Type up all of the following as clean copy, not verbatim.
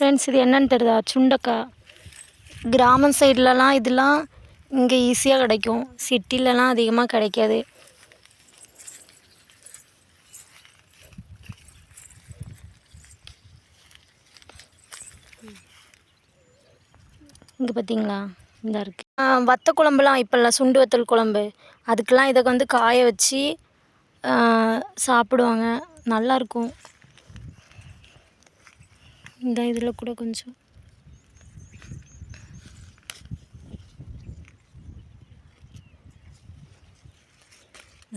Friends இது என்னன்னு தெரியுதா? சுண்டக்காய். கிராமம் சைட்லலாம் இதெல்லாம் இங்கே ஈஸியாக கிடைக்கும், சிட்டிலலாம் அதிகமாக கிடைக்காது. இங்கே பார்த்தீங்களா, இந்த இருக்குது. வத்த குழம்புலாம் இப்போல்லாம் சுண்டு வத்தல் குழம்பு, அதுக்கெலாம் இதை வந்து காய வச்சு சாப்பிடுவாங்க, நல்லாயிருக்கும். இந்த இதில் கூட கொஞ்சம்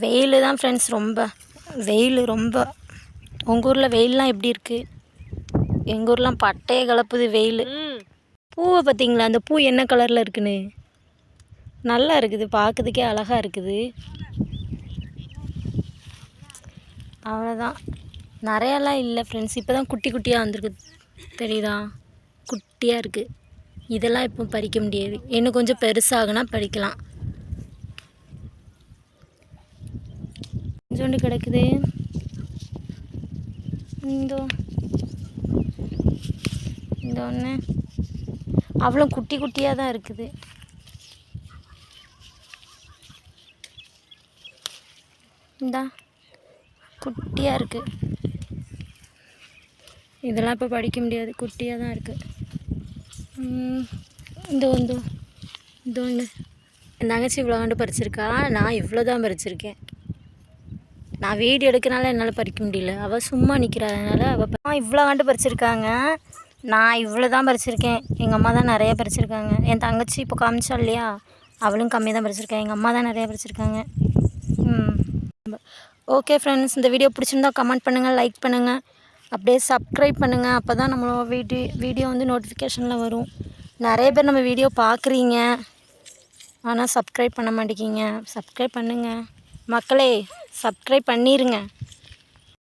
வெயில் தான் ஃப்ரெண்ட்ஸ், ரொம்ப வெயில் ரொம்ப. உங்கள் ஊரில் வெயிலெலாம் எப்படி இருக்குது? எங்கள் ஊர்லாம் பட்டையை கலப்புது வெயில். பூவை பார்த்தீங்களா, அந்த பூ என்ன கலரில் இருக்குன்னு? நல்லா இருக்குது, பார்க்குறதுக்கே அழகாக இருக்குது. அவ்வளோதான், நிறையாலாம் இல்லை ஃப்ரெண்ட்ஸ். இப்போ தான் குட்டி குட்டியாக வந்திருக்கு, தெரியுதா? குட்டியாக இருக்குது. இதெல்லாம் இப்போ பறிக்க முடியாது, இன்னும் கொஞ்சம் பெருசாகுனா பறிக்கலாம். கொஞ்சோண்டு கிடக்குது. இந்த ஒன்று அவ்வளோ குட்டி குட்டியாக தான் இருக்குது. இந்தா குட்டியாக இருக்குது. இதெல்லாம் இப்போ படிக்க முடியாது, குட்டியாக தான் இருக்குது. இந்த ஒன்று என் தங்கச்சி இவ்வளோ கண்டு பறிச்சிருக்கா, நான் இவ்வளோ தான் பறிச்சிருக்கேன். நான் வீடியோ எடுக்கிறனால என்னால் பறிக்க முடியல, அவள் சும்மா நிற்கிறதுனால அவள் இவ்வளோ கண்டு பறிச்சிருக்காங்க. நான் இவ்வளோ தான் பறிச்சிருக்கேன், எங்கள் அம்மா தான் நிறையா பறிச்சிருக்காங்க. என் தங்கச்சி இப்போ காமிச்சா இல்லையா, அவளும் கம்மி தான் பறிச்சிருக்கேன், எங்கள் அம்மா தான் நிறையா பறிச்சிருக்காங்க. ஓகே ஃப்ரெண்ட்ஸ், இந்த வீடியோ பிடிச்சிருந்தா கமெண்ட் பண்ணுங்கள், லைக் பண்ணுங்கள், அப்படியே சப்ஸ்கிரைப் பண்ணுங்கள். அப்போ தான் நம்மளோட வீடியோ வந்து நோட்டிஃபிகேஷனில் வரும். நிறைய பேர் நம்ம வீடியோ பார்க்குறீங்க, ஆனால் சப்ஸ்கிரைப் பண்ண மாட்டேங்கிங்க. சப்ஸ்கிரைப் பண்ணுங்கள் மக்களே, சப்ஸ்கிரைப் பண்ணிடுங்க.